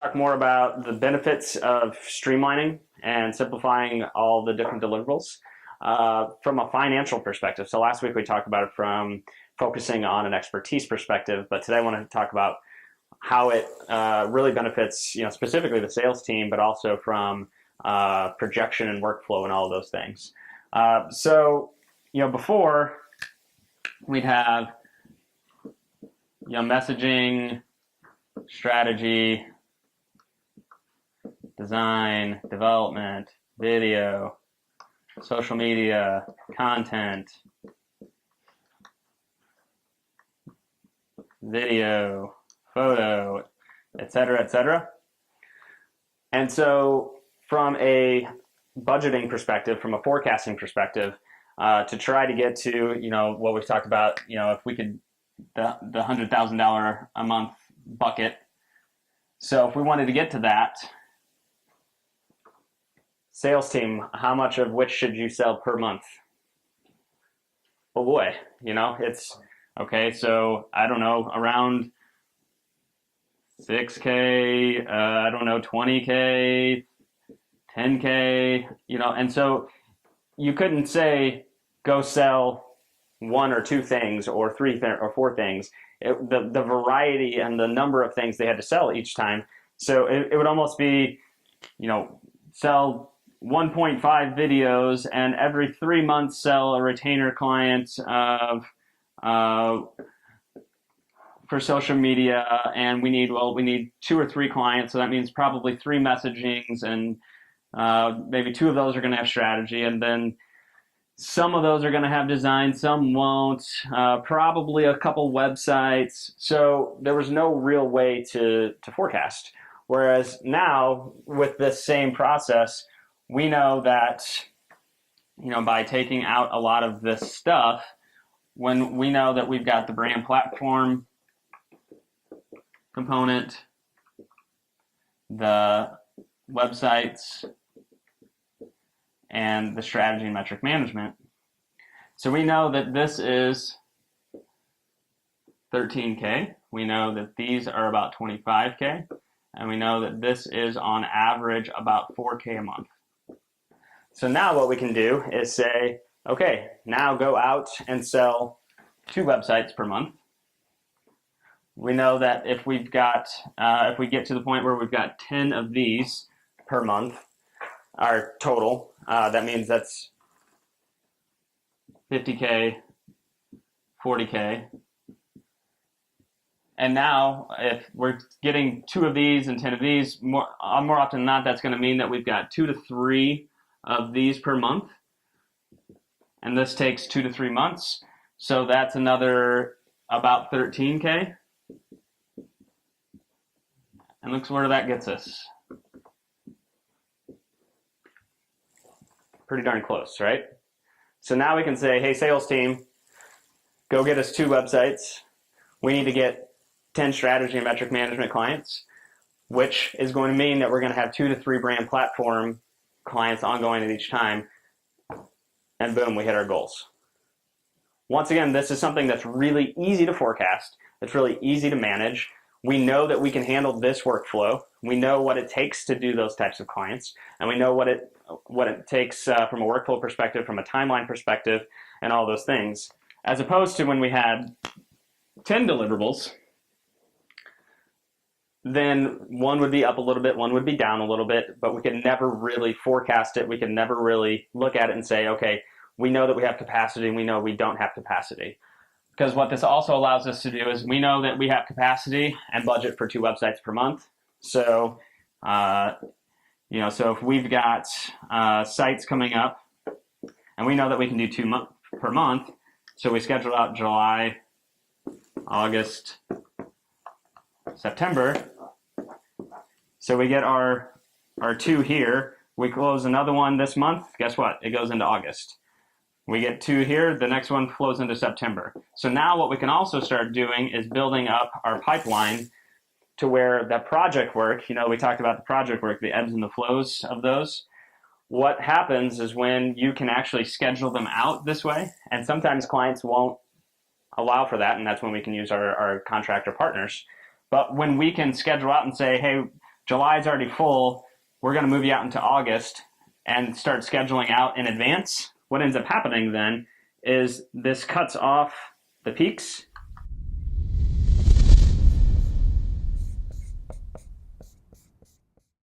talk more about the benefits of streamlining and simplifying all the different deliverables from a financial perspective. So last week we talked about it from focusing on an expertise perspective, but today I want to talk about how it really benefits, specifically the sales team, but also from projection and workflow and all of those things. Before we'd have, messaging, strategy, design, development, video, social media, content, video, photo, et cetera, et cetera. And so from a budgeting perspective, from a forecasting perspective, to try to get to, what we've talked about, if we could, the $100,000 a month bucket. So if we wanted to get to that, sales team, how much of which should you sell per month? Oh boy, it's okay. So I don't know, around 6K, I don't know, 20K, 10K, and so you couldn't say go sell one or two things or three or four things. The variety and the number of things they had to sell each time. So it would almost be, sell 1.5 videos and every 3 months sell a retainer client of for social media, and we need 2 or 3 clients, so that means probably 3 messagings, and maybe 2 of those are going to have strategy, and then some of those are going to have design, some won't, probably a couple websites. So there was no real way to forecast. Whereas now with this same process, we know that, by taking out a lot of this stuff, when we know that we've got the brand platform component, the websites, and the strategy and metric management. So we know that this is 13K. We know that these are about 25K. And we know that this is on average about 4K a month. So now what we can do is say, okay, now go out and sell 2 websites per month. We know that if we get to the point where we've got 10 of these per month, our total, that means that's 50K, 40K. And now if we're getting 2 of these and 10 of these, more often than not, that's going to mean that we've got 2 to 3 of these per month. And this takes 2 to 3 months. So that's another about 13K. And look where that gets us. Pretty darn close, right? So now we can say, hey, sales team, go get us 2 websites. We need to get 10 strategy and metric management clients, which is going to mean that we're going to have 2 to 3 brand platform clients ongoing at each time. And boom, we hit our goals. Once again, this is something that's really easy to forecast. It's really easy to manage. We know that we can handle this workflow. We know what it takes to do those types of clients, and we know what it takes from a workflow perspective, from a timeline perspective, and all those things. As opposed to when we had 10 deliverables, then one would be up a little bit, one would be down a little bit, but we could never really forecast it. We could never really look at it and say, okay, we know that we have capacity and we know we don't have capacity. Because what this also allows us to do is we know that we have capacity and budget for 2 websites per month. So, so if we've got sites coming up and we know that we can do 2 per month, so we schedule out July, August, September. So we get our 2 here. We close another one this month. Guess what? It goes into August. We get 2 here. The next one flows into September. So now what we can also start doing is building up our pipeline to where that project work, we talked about the project work, the ebbs and the flows of those. What happens is when you can actually schedule them out this way, and sometimes clients won't allow for that, and that's when we can use our contractor partners. But when we can schedule out and say, hey, July is already full. We're going to move you out into August and start scheduling out in advance. What ends up happening then is this cuts off the peaks